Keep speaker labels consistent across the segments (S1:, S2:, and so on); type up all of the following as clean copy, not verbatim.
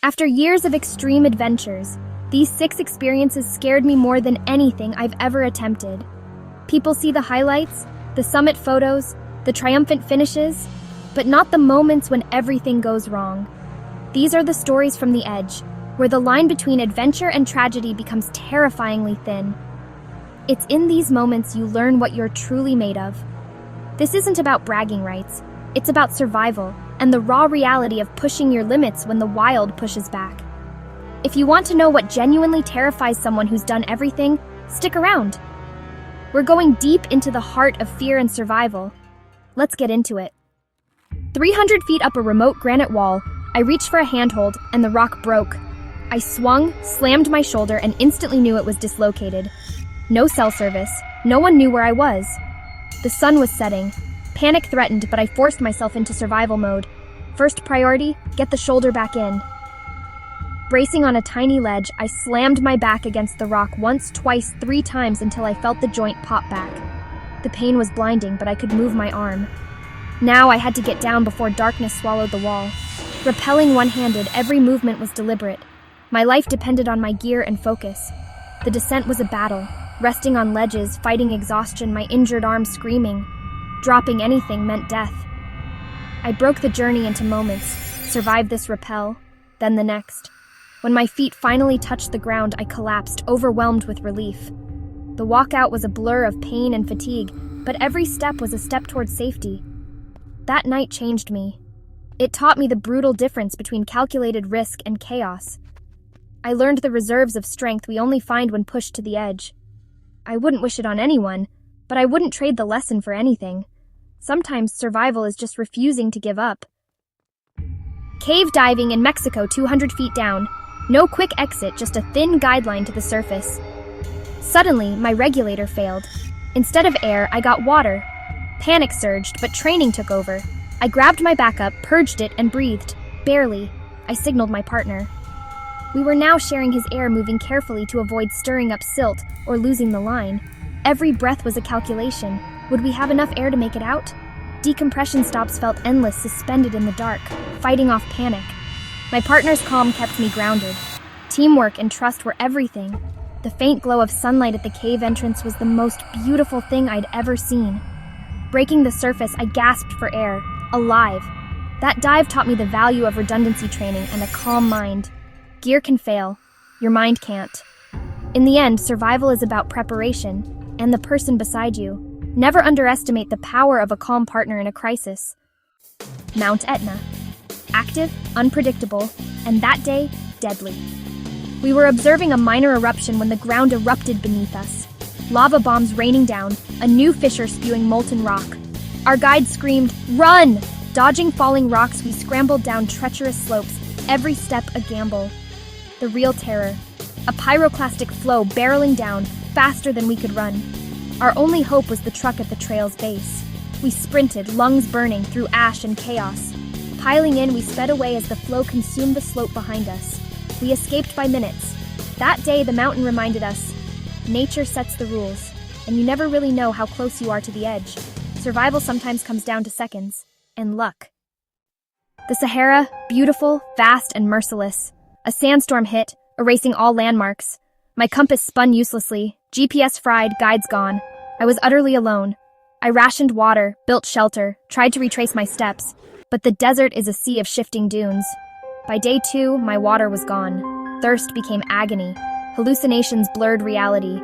S1: After years of extreme adventures, these 6 experiences scared me more than anything I've ever attempted. People see the highlights, the summit photos, the triumphant finishes, but not the moments when everything goes wrong. These are the stories from the edge, where the line between adventure and tragedy becomes terrifyingly thin. It's in these moments you learn what you're truly made of. This isn't about bragging rights, it's about survival and the raw reality of pushing your limits when the wild pushes back. If you want to know what genuinely terrifies someone who's done everything, stick around. We're going deep into the heart of fear and survival. Let's get into it. 300 feet up a remote granite wall, I reached for a handhold and the rock broke. I swung, slammed my shoulder, and instantly knew it was dislocated. No cell service. No one knew where I was. The sun was setting. Panic threatened, but I forced myself into survival mode. First priority, get the shoulder back in. Bracing on a tiny ledge, I slammed my back against the rock once, twice, 3 times until I felt the joint pop back. The pain was blinding, but I could move my arm. Now I had to get down before darkness swallowed the wall. Rappelling one-handed, every movement was deliberate. My life depended on my gear and focus. The descent was a battle, resting on ledges, fighting exhaustion, my injured arm screaming. Dropping anything meant death. I broke the journey into moments, survived this rappel, then the next. When my feet finally touched the ground, I collapsed, overwhelmed with relief. The walkout was a blur of pain and fatigue, but every step was a step towards safety. That night changed me. It taught me the brutal difference between calculated risk and chaos. I learned the reserves of strength we only find when pushed to the edge. I wouldn't wish it on anyone, but I wouldn't trade the lesson for anything. Sometimes survival is just refusing to give up. Cave diving in Mexico 200 feet down. No quick exit, just a thin guideline to the surface. Suddenly, my regulator failed. Instead of air, I got water. Panic surged, but training took over. I grabbed my backup, purged it, and breathed. Barely. I signaled my partner. We were now sharing his air, moving carefully to avoid stirring up silt or losing the line. Every breath was a calculation. Would we have enough air to make it out? Decompression stops felt endless, suspended in the dark, fighting off panic. My partner's calm kept me grounded. Teamwork and trust were everything. The faint glow of sunlight at the cave entrance was the most beautiful thing I'd ever seen. Breaking the surface, I gasped for air. Alive. That dive taught me the value of redundancy training and a calm mind. Gear can fail. Your mind can't. In the end, survival is about preparation and the person beside you. Never underestimate the power of a calm partner in a crisis. Mount Etna. Active, unpredictable, and that day, deadly. We were observing a minor eruption when the ground erupted beneath us. Lava bombs raining down, a new fissure spewing molten rock. Our guide screamed, "Run!" Dodging falling rocks, we scrambled down treacherous slopes, every step a gamble. The real terror. A pyroclastic flow barreling down, faster than we could run. Our only hope was the truck at the trail's base. We sprinted, lungs burning, through ash and chaos. Piling in, we sped away as the flow consumed the slope behind us. We escaped by minutes. That day, the mountain reminded us, nature sets the rules, and you never really know how close you are to the edge. Survival sometimes comes down to seconds, and luck. The Sahara, beautiful, vast, and merciless. A sandstorm hit, erasing all landmarks. My compass spun uselessly, GPS fried, guides gone. I was utterly alone. I rationed water, built shelter, tried to retrace my steps, but the desert is a sea of shifting dunes. By day 2, my water was gone. Thirst became agony. Hallucinations blurred reality.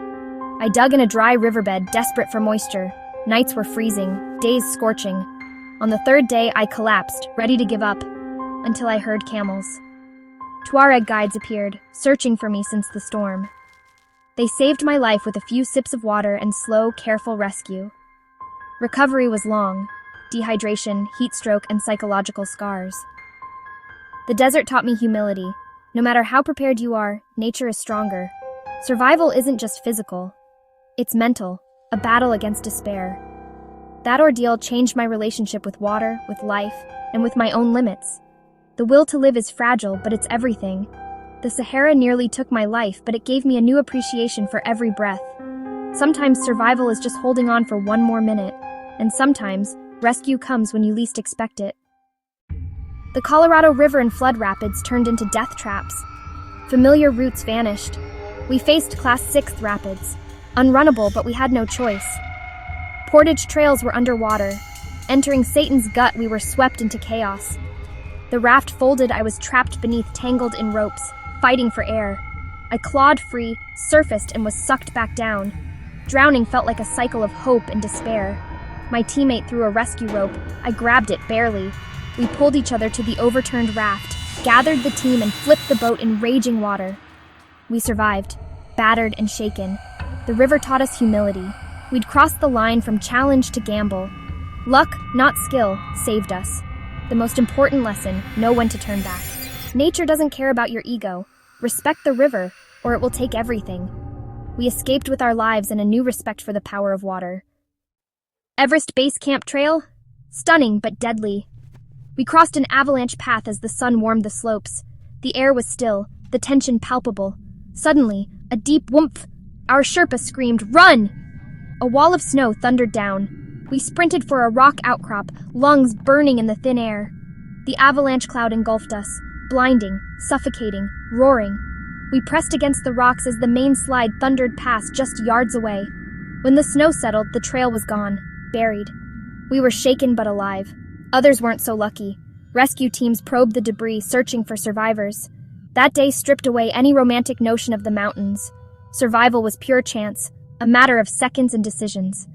S1: I dug in a dry riverbed, desperate for moisture. Nights were freezing, days scorching. On the 3rd day, I collapsed, ready to give up, until I heard camels. Tuareg guides appeared, searching for me since the storm. They saved my life with a few sips of water and slow, careful rescue. Recovery was long. Dehydration, heat stroke, and psychological scars. The desert taught me humility. No matter how prepared you are, nature is stronger. Survival isn't just physical. It's mental, a battle against despair. That ordeal changed my relationship with water, with life, and with my own limits. The will to live is fragile, but it's everything. The Sahara nearly took my life, but it gave me a new appreciation for every breath. Sometimes survival is just holding on for one more minute, and sometimes rescue comes when you least expect it. The Colorado River and flood rapids turned into death traps. Familiar routes vanished. We faced Class 6 rapids. Unrunnable, but we had no choice. Portage trails were underwater. Entering Satan's gut, we were swept into chaos. The raft folded, I was trapped beneath, tangled in ropes, fighting for air. I clawed free, surfaced, and was sucked back down. Drowning felt like a cycle of hope and despair. My teammate threw a rescue rope. I grabbed it, barely. We pulled each other to the overturned raft, gathered the team, and flipped the boat in raging water. We survived, battered and shaken. The river taught us humility. We'd crossed the line from challenge to gamble. Luck, not skill, saved us. The most important lesson, know when to turn back. Nature doesn't care about your ego. Respect the river, or it will take everything. We escaped with our lives and a new respect for the power of water. Everest Base Camp Trail? Stunning, but deadly. We crossed an avalanche path as the sun warmed the slopes. The air was still, the tension palpable. Suddenly, a deep whoomph. Our Sherpa screamed, "Run!" A wall of snow thundered down. We sprinted for a rock outcrop, lungs burning in the thin air. The avalanche cloud engulfed us, blinding, suffocating, roaring. We pressed against the rocks as the main slide thundered past just yards away. When the snow settled, the trail was gone, buried. We were shaken but alive. Others weren't so lucky. Rescue teams probed the debris, searching for survivors. That day stripped away any romantic notion of the mountains. Survival was pure chance, a matter of seconds and decisions.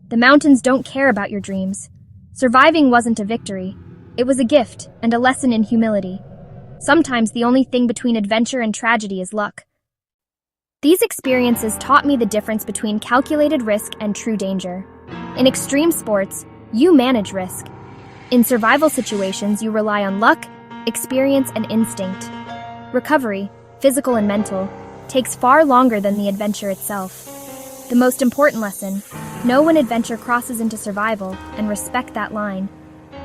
S1: The mountains don't care about your dreams. Surviving wasn't a victory. It was a gift and a lesson in humility. Sometimes the only thing between adventure and tragedy is luck. These experiences taught me the difference between calculated risk and true danger. In extreme sports, you manage risk. In survival situations, you rely on luck, experience, and instinct. Recovery, physical and mental, takes far longer than the adventure itself. The most important lesson, know when adventure crosses into survival and respect that line.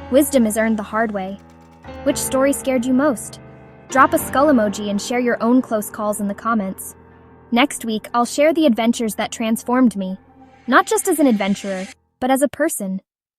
S1: Wisdom is earned the hard way. Which story scared you most? Drop a skull emoji and share your own close calls in the comments. Next week, I'll share the adventures that transformed me, not just as an adventurer, but as a person.